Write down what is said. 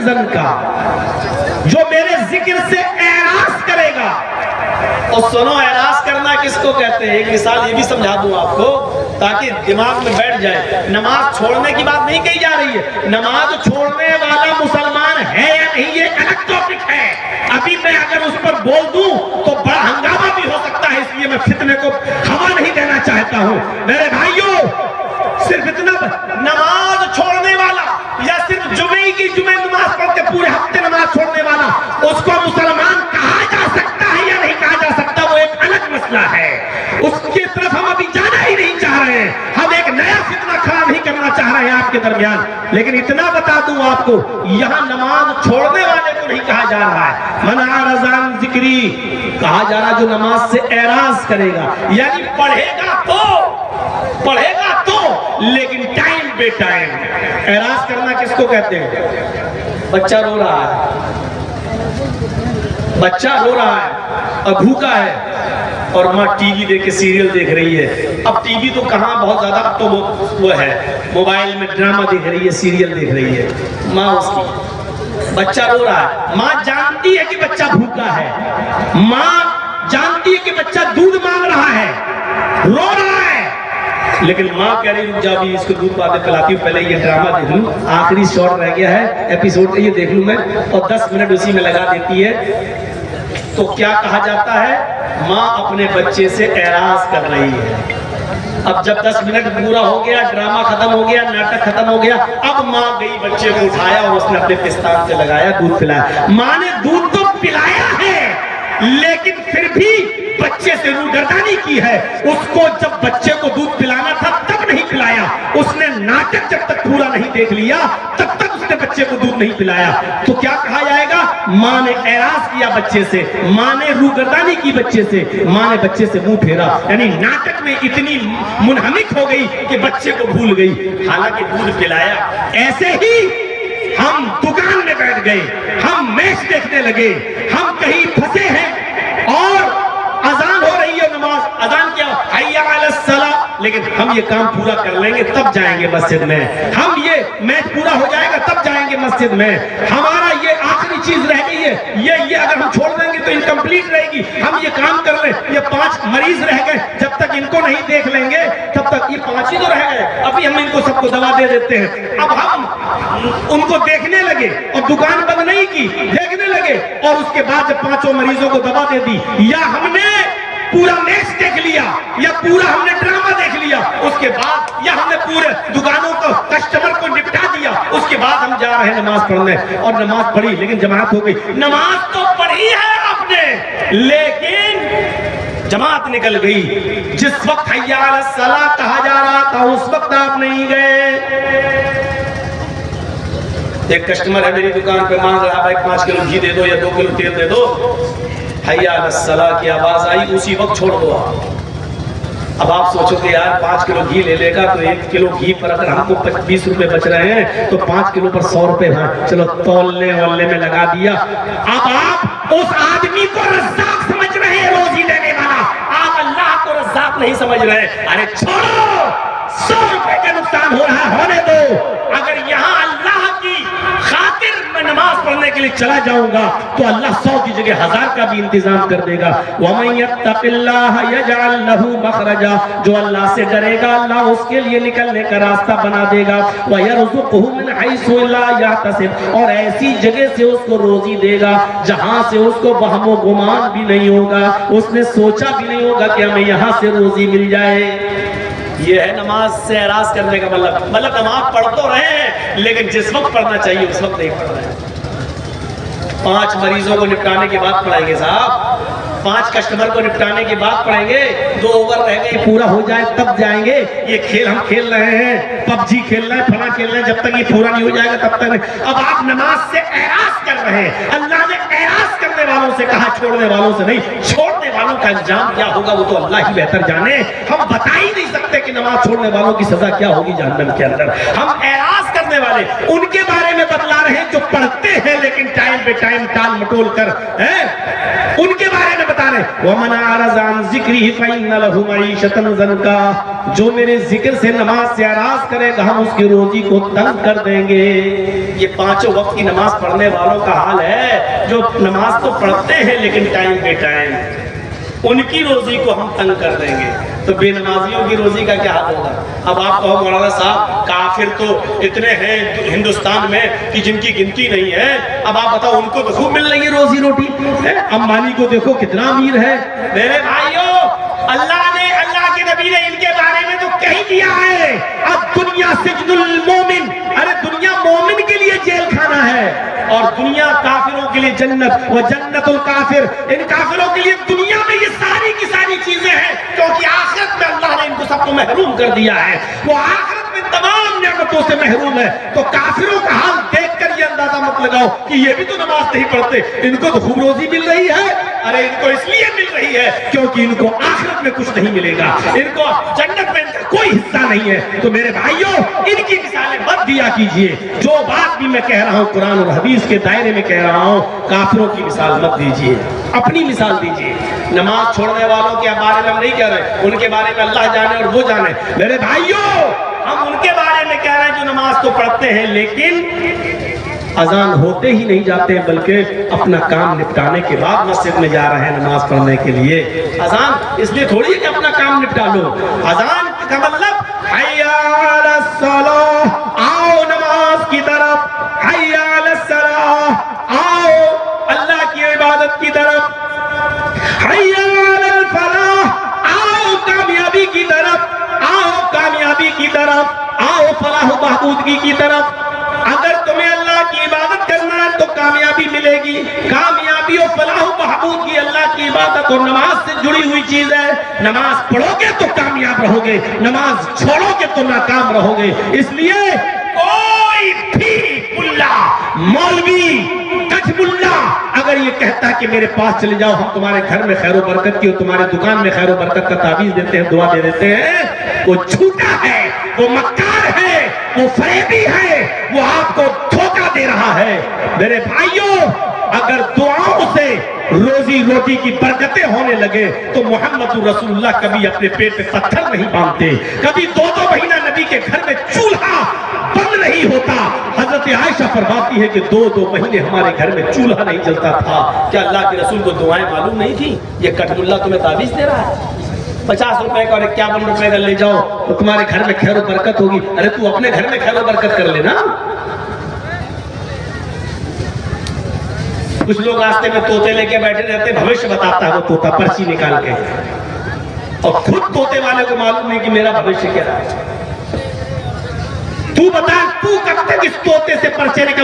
زمزم کا، جو میرے ذکر سے اعراض کرے گا۔ اور سنو، اعراض کرنا کس کو کہتے ہیں؟ ایک مثال یہ بھی سمجھا دوں آپ کو تاکہ دماغ میں بیٹھ جائے۔ نماز چھوڑنے کی بات نہیں کہی جا رہی ہے، نماز چھوڑنے والا مسلمان ہے یا نہیں یہ الگ ٹاپک ہے۔ ابھی میں اگر اس پر بول دوں تو بڑا ہنگامہ بھی ہو سکتا ہے، اس لیے میں فتنے کو ہوا نہیں دینا چاہتا ہوں۔ میرے بھائیوں، صرف اتنا نماز چھوڑنے والا یا صرف جمعے کی جمعے نماز پڑھ کے پورے ہفتے نماز چھوڑنے والا، اس کو مسلمان کہا جا سکتا ہے یا نہیں کہا جا سکتا، وہ ایک الگ مسئلہ ہے۔ اس کی طرف ہم ابھی جانا ہی نہیں چاہ رہے ہیں، ہم ایک نیا فتنہ کھڑا نہیں کرنا چاہ رہے ہیں آپ کے درمیان۔ لیکن اتنا بتا دوں آپ کو، یہاں نماز چھوڑنے والے کو نہیں کہا جا رہا ہے، من اعرض عن ذکری کہا جا رہا جو نماز سے اعراض کرے گا، یعنی پڑھے گا تو لیکن ٹائم بے ٹائم۔ اعراض کرنا کس کو کہتے ہیں؟ بچہ رو رہا ہے اور بھوکا ہے اور ماں ٹی وی دیکھ کے سیریل دیکھ رہی ہے۔ اب ٹی وی تو کہاں، بہت زیادہ اب تو وہ ہے موبائل میں ڈرامہ دیکھ رہی ہے، سیریل دیکھ رہی ہے ماں اس کی۔ بچہ رو رہا ہے، ماں جانتی ہے کہ بچہ بھوکا ہے، ماں جانتی ہے کہ بچہ دودھ مانگ رہا ہے، رو رہا ہے، لیکن ماں کہہ رہی رک جا بھی اس کو دودھ پاتے پلاتی ہوں، پہلے یہ ڈرامہ دیکھ لوں، آخری شاٹ رہ گیا ہے ایپیسوڈ کا، یہ دیکھ لوں میں، اور 10 منٹ اسی میں لگا دیتی ہے۔ تو کیا کہا جاتا ہے؟ ماں اپنے بچے سے اعراض کر رہی ہے۔ اب جب 10 منٹ پورا ہو گیا، ڈرامہ ختم ہو گیا، ناٹک ختم ہو گیا، اب ماں گئی بچے کو اٹھایا اور اس نے اپنے پستان سے لگایا، دودھ پلایا۔ ماں نے دودھ تو پلایا ہے لیکن پھر بھی بچے سے روگردانی کی ہے۔ اس کو جب بچے کو دودھ پلانا تھا تب نہیں پلایا، اس نے ناٹک جب تک پورا نہیں دیکھ لیا تب تک اس نے بچے کو دودھ نہیں پلایا۔ تو کیا کہا جائے گا؟ ماں نے اعراض کیا بچے سے، ماں نے روگردانی کی بچے سے، ماں نے بچے سے منہ پھیرا، یعنی ناٹک میں اتنی منہمک ہو گئی کہ بچے کو بھول گئی، حالانکہ دودھ پلایا۔ ایسے ہی ہم دکان میں بیٹھ گئے، ہم میچ دیکھنے لگے، ہم کہیں پھنسے ہیں اور اذان ہو رہی ہے، نماز اذان کیا حی علی الصلاۃ، لیکن ہم یہ کام پورا کر لیں گے تب جائیں گے مسجد میں، ہم یہ میچ پورا ہو جائے گا تب جائیں گے مسجد میں، ہمارا یہ آخری چیز رہ گئی ہے، یہ اگر ہم چھوڑ دیں گے تو انکمپلیٹ رہے گی، ہم یہ کام کر لیں، یہ 5 مریض رہ گئے، جب تک ان کو نہیں دیکھ لیں گے تب تک یہ 5 ہی تو رہ گئے، ابھی ہم ان کو سب کو دوا دے دیتے ہیں۔ اب ہم ان کو دیکھنے لگے اور دکان بند نہیں کی، دیکھنے لگے، اور اس کے بعد جب 5 مریضوں کو دوا دے دی، یا ہم نے پورا میچ دیکھ لیا یا پورا ہم نے ڈرامہ دیکھ لیا، اس کے بعد یا ہم نے پورے دکانوں کو کسٹمر کو نپٹا دیا، اس کے بعد ہم جا رہے ہیں نماز پڑھنے، اور نماز پڑھی لیکن جماعت ہو گئی۔ نماز تو پڑھی ہے آپ نے لیکن جماعت نکل گئی۔ جس وقت حی علی الصلاۃ کہا جا رہا تھا اس وقت آپ نہیں گئے۔ ایک کسٹمر ہے میری دکان پہ مانگ رہا بھائی 5 کلو گھی دے دو یا 2 کلو تیل دے دو، حی علی الصلاۃ کی آواز آئی، اسی وقت چھوڑ دو آپ۔ اب آپ سوچو کہ یار 5 کلو گھی لے لے گا تو 1 کلو گھی پر اگر ہم کو 20 روپے بچ رہے ہیں تو 5 کلو پر 100 روپے ہیں، چلو تولنے والے میں لگا دیا۔ اب آپ اس آدمی کو رزاق سمجھ رہے ہیں، روزی دینے والا، آپ اللہ کو رزاق نہیں سمجھ رہے۔ ارے چھوڑو، 100 روپے کا نقصان ہو رہا ہے، ہونے دو۔ اگر یہاں اللہ کی خاطر میں نماز پڑھنے کے لیے چلا جاؤں گا تو اللہ 100 کی جگہ 1000 کا بھی انتظام کر دے گا۔ وَمَن يَتَّقِ اللَّهَ يَجْعَلْ لَهُ مَخْرَجًا، جو اللہ سے ڈرے گا اللہ اس کے لیے نکلنے کا راستہ بنا دے گا۔ وَيَرْزُقْهُ مِنْ حَيْثُ لَا يَحْتَسِبُ، اور ایسی جگہ سے اس کو روزی دے گا جہاں سے اس کو وہم و گمان بھی نہیں ہوگا، اس نے سوچا بھی نہیں ہوگا کہ ہمیں یہاں سے روزی مل جائے۔ یہ ہے نماز سے اعراض کرنے کا مطلب نماز پڑھ تو رہے ہیں لیکن جس وقت پڑھنا چاہیے اس وقت نہیں پڑھ رہے۔ 5 مریضوں کو نپٹانے کے بعد پڑھائیں گے صاحب، 5 کسٹمر کو نپٹانے کے بعد پڑھیں گے، 2 اوور رہ گئے پورا ہو جائے تب جائیں گے۔ یہ کھیل ہم کھیل رہے ہیں، PUBG کھیل رہے ہیں، فلاں کھیل رہے ہیں، جب تک یہ پورا نہیں ہو جائے گا تب تک نہیں۔ اب آپ نماز سے اعراض کر رہے ہیں، اللہ نے اعراض کرنے والوں سے کہا، چھوڑنے والوں سے نہیں۔ چھوڑنے والوں کا انجام کیا ہوگا وہ تو اللہ ہی بہتر جانے، ہم بتا ہی نہیں سکتے کہ نماز چھوڑنے والوں کی سزا کیا ہوگی جہنم کے اندر۔ ہم اعراض کرنے والے ان کے بارے میں بتلا رہے ہیں جو پڑھتے ہیں لیکن ٹائم پہ ٹائم ٹال مٹول کر ان کے بارے میں بتا رہے ہیں وَمَنْ أَعْرَضَ عَنْ ذِكْرِهِ فَإِنَّ لَهُ مَعِيشَةً ضَنْكًا جو میرے ذکر سے نماز سے اعراض کرے گا ہم اس کی روزی کو تنگ کر دیں گے. یہ پانچوں وقت کی نماز پڑھنے والوں کا حال ہے جو نماز تو پڑھتے ہیں لیکن ٹائم پہ ٹائم ان کی روزی کو ہم تنگ کر دیں گے. تو بے نمازیوں کی روزی کا کیا حال ہوگا؟ اب آپ کہو مولانا صاحب کافر تو اتنے ہیں ہندوستان میں کہ جن کی گنتی نہیں ہے. اب آپ بتاؤ ان کو تو خوب مل رہی ہے روزی روٹی. امبانی کو دیکھو کتنا امیر ہے. میرے بھائیو اللہ نے اللہ کے نبی نے ان کے بارے میں تو کہہ دیا ہے اب دنیا سجن المومن. ارے دنیا مومن کے لیے جیل کھانا ہے اور دنیا کافروں کے لیے جنت. وہ جنت الکافر ان کافروں کے لیے دنیا میں یہ ساری کی ساری چیزیں ہیں کیونکہ آخرت میں اللہ نے ان کو سب کو محروم کر دیا ہے. وہ آخرت میں تمام نعمتوں سے محروم ہے. تو کافروں کا حال دیکھ کر یہ اندازہ مت لگاؤ کہ یہ بھی تو نماز نہیں پڑھتے ان کو تو خوب روزی مل رہی ہے. ارے ان کو اس لیے مل رہی ہے کیونکہ ان کو آخرت میں کچھ نہیں ملے گا. ان کو جنت میں ان کا کوئی حصہ نہیں ہے. تو میرے بھائیوں ان کی مثالیں مت دیا کیجئے. جو بات بھی میں کہہ رہا ہوں قرآن اور حدیث کے دائرے میں کہہ رہا ہوں. کافروں کی مثال مت دیجئے اپنی مثال دیجئے. نماز چھوڑنے والوں کے بارے میں ہم نہیں کہہ رہے ان کے بارے میں اللہ جانے اور وہ جانے. میرے بھائیوں ہم ان کے بارے میں کہہ رہے ہیں جو نماز تو پڑھتے ہیں لیکن اذان ہوتے ہی نہیں جاتے بلکہ اپنا کام نپٹانے کے بعد مسجد میں جا رہے ہیں نماز پڑھنے کے لیے. اذان اس لیے تھوڑی ہے کہ اپنا کام نپٹا لو. اذان کا مطلب حی علی الصلاۃ آؤ نماز کی طرف. حی علی الصلاۃ آؤ اللہ کی عبادت کی طرف. حی علی الفلاح آؤ کامیابی کی طرف. آؤ کامیابی کی طرف. آؤ فلاح و بہبودگی کی طرف. اگر تمہیں اللہ کی عبادت کرنا ہے تو کامیابی ملے گی. کامیابی و فلاح و بہبود کی اللہ کی عبادت اور نماز سے جڑی ہوئی چیز ہے. نماز پڑھو گے تو کامیاب رہو گے, نماز چھوڑو گے تو ناکام رہو گے. اس لیے کوئی بھی ملا مولوی کچھ ملا اگر یہ کہتا ہے کہ میرے پاس چلے جاؤ ہم تمہارے گھر میں خیر و برکت کی اور تمہارے دکان میں خیر و برکت کا تعویذ دیتے ہیں دعا دے دیتے ہیں, وہ جھوٹا ہے, وہ مکار ہے, وہ فریبی ہے, وہ آپ کو دھوکہ دے رہا ہے. میرے بھائیوں اگر دعاؤں سے روزی روٹی کی برکتیں ہونے لگے تو محمد رسول اللہ کبھی اپنے پیٹ پہ پتھر نہیں باندھتے, کبھی 2 مہینہ نبی کے گھر میں چولہا بند نہیں ہوتا. حضرت عائشہ فرماتی ہے کہ 2 مہینے ہمارے گھر میں چولہا نہیں جلتا تھا. کیا اللہ کے رسول کو دعائیں معلوم نہیں تھی؟ یہ کٹ ملا تمہیں تعویذ دے رہا ہے 50 روپے کا اور 51 روپے کا لے جاؤ تو تمہارے گھر میں خیر و برکت ہوگی. ارے تو اپنے گھر میں خیر و برکت کر لینا. کچھ لوگ راستے میں طوطے لے کے بیٹھے رہتے, بھوشیہ بتاتا ہے وہ طوطا پرچی نکال کے, اور خود طوطے والے کو معلوم نہیں کہ میرا بھوشیہ کیا ہے. تو بتا تو کب تک اس طوطے سے پرچے نکل